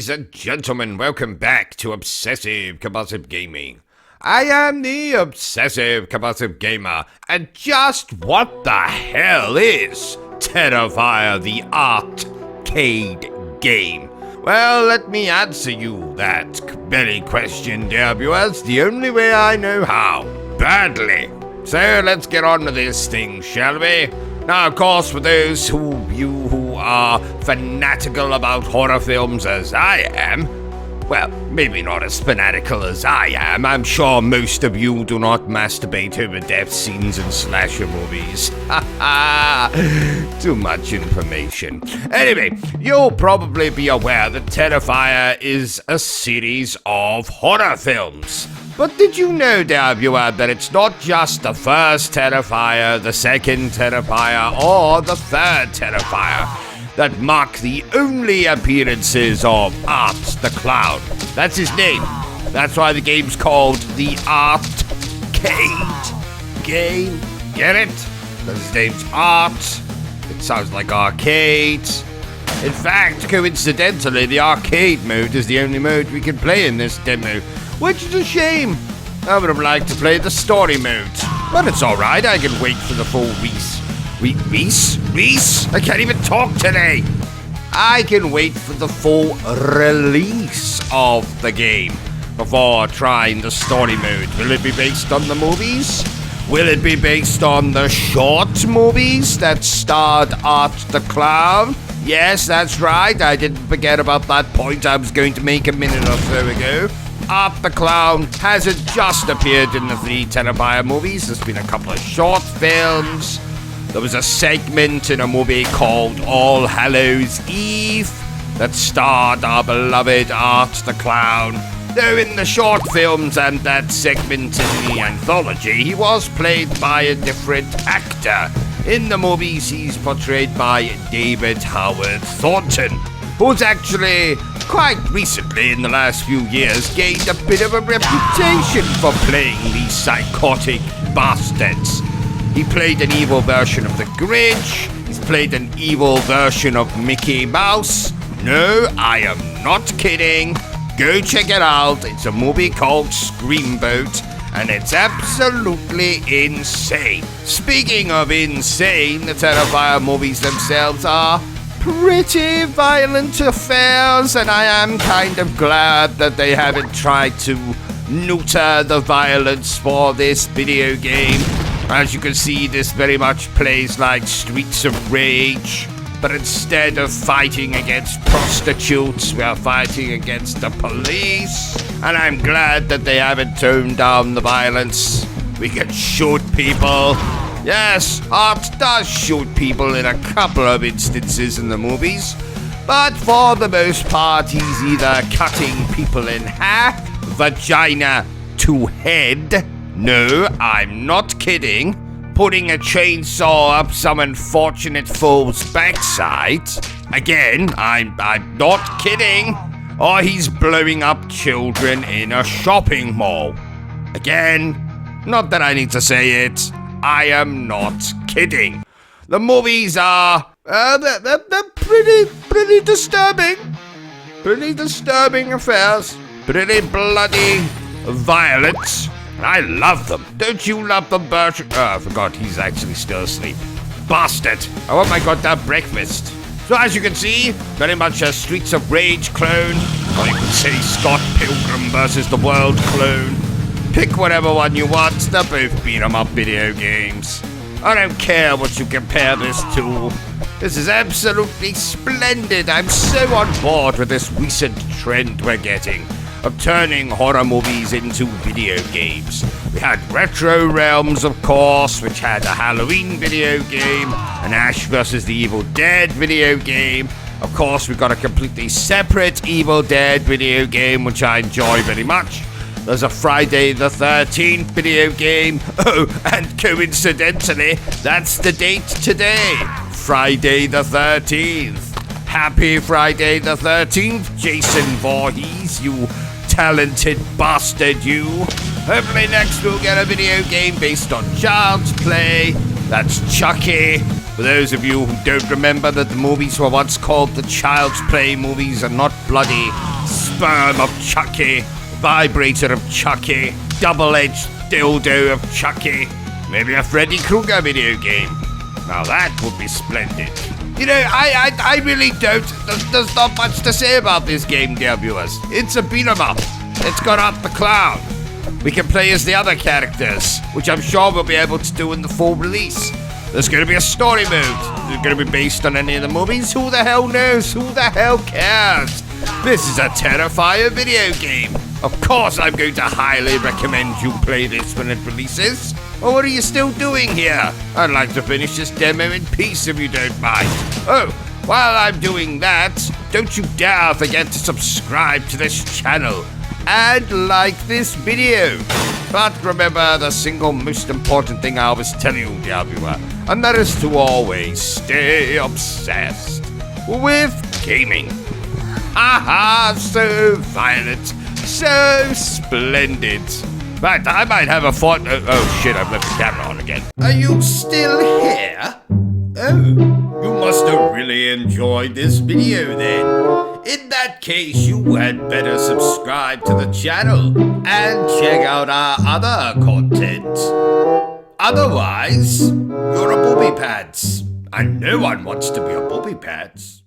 Ladies and gentlemen, welcome back to Obsessive Compulsive Gaming. I am the Obsessive Compulsive Gamer, and just what the hell is Terrifier the Arcade Game? Well, let me answer you that very question, dear viewers, the only way I know how. Badly. So let's get on to this thing, shall we? Now, of course, for those who are fanatical about horror films as I am, well, maybe not as fanatical as I am. I'm sure most of you do not masturbate over death scenes in slasher movies. Too much information. Anyway, you'll probably be aware that Terrifier is a series of horror films. But did you know, dear viewer, that it's not just the first Terrifier, the second Terrifier, or the third Terrifier that mark the only appearances of Art the Clown? That's his name. That's why the game's called the ARTCADE Game. Get it? Because his name's Art. It sounds like arcade. In fact, coincidentally, the arcade mode is the only mode we can play in this demo, which is a shame. I would have liked to play the story mode, but it's alright, I can wait for the full Reese? I can't even talk today! I can wait for the full release of the game before trying the story mode. Will it be based on the movies? Will it be based on the short movies that starred Art the Clown? Yes, that's right, I didn't forget about that point I was going to make a minute or so ago. Art the Clown hasn't just appeared in the 3 Terrifier movies. There's been a couple of short films. There was a segment in a movie called All Hallows Eve that starred our beloved Art the Clown. Though in the short films and that segment in the anthology, he was played by a different actor. In the movies, he's portrayed by David Howard Thornton, who's actually, quite recently in the last few years, gained a bit of a reputation for playing these psychotic bastards. He played an evil version of the Grinch. He's played an evil version of Mickey Mouse. No, I am not kidding. Go check it out. It's a movie called Screamboat, and it's absolutely insane. Speaking of insane, the Terrifier movies themselves are pretty violent affairs, and I am kind of glad that they haven't tried to neuter the violence for this video game. As you can see, this very much plays like Streets of Rage, but instead of fighting against prostitutes, we are fighting against the police, and I'm glad that they haven't toned down the violence. We can shoot people. Yes, Art does shoot people in a couple of instances in the movies, but for the most part, he's either cutting people in half, vagina to head. No, I'm not kidding. Putting a chainsaw up some unfortunate fool's backside. Again, I'm not kidding. Or he's blowing up children in a shopping mall. Again, not that I need to say it. I am not kidding. The movies are, they're pretty disturbing. Pretty disturbing affairs. Pretty bloody violent. I love them. Don't you love them, Bertrum? Oh, I forgot he's actually still asleep. Bastard. I want my goddamn breakfast. So as you can see, very much a Streets of Rage clone. Or you could say Scott Pilgrim versus the World clone. Pick whatever one you want. They're both beat-em-up video games. I don't care what you compare this to. This is absolutely splendid. I'm so on board with this recent trend we're getting of turning horror movies into video games. We had Retro Realms, of course, which had a Halloween video game, an Ash vs. the Evil Dead video game. Of course, we've got a completely separate Evil Dead video game, which I enjoy very much. There's a Friday the 13th video game. Oh, and coincidentally, that's the date today. Friday the 13th. Happy Friday the 13th, Jason Voorhees, you talented bastard, you. Hopefully next we'll get a video game based on Child's Play. That's Chucky. For those of you who don't remember that the movies were once called the Child's Play movies and not bloody Sperm of Chucky, Vibrator of Chucky, Double-Edged Dildo of Chucky, maybe a Freddy Krueger video game. Now that would be splendid. You know, I really don't. There's not much to say about this game, dear viewers. It's a beat 'em up. It's got Art the Clown. We can play as the other characters, which I'm sure we'll be able to do in the full release. There's going to be a story mode. It's going to be based on any of the movies. Who the hell knows? Who the hell cares? This is a Terrifier video game. Of course I'm going to highly recommend you play this when it releases. Or what are you still doing here? I'd like to finish this demo in peace if you don't mind. Oh, while I'm doing that, don't you dare forget to subscribe to this channel and like this video. But remember the single most important thing I always tell you, dear viewer, and that is to always stay obsessed with gaming. Haha, so violent, so splendid. Right, I might have a thought. Oh shit, I've left the camera on again. Are you still here? Oh, you must have really enjoyed this video then. In that case, you had better subscribe to the channel and check out our other content. Otherwise, you're a booby pants, and no one wants to be a booby pants.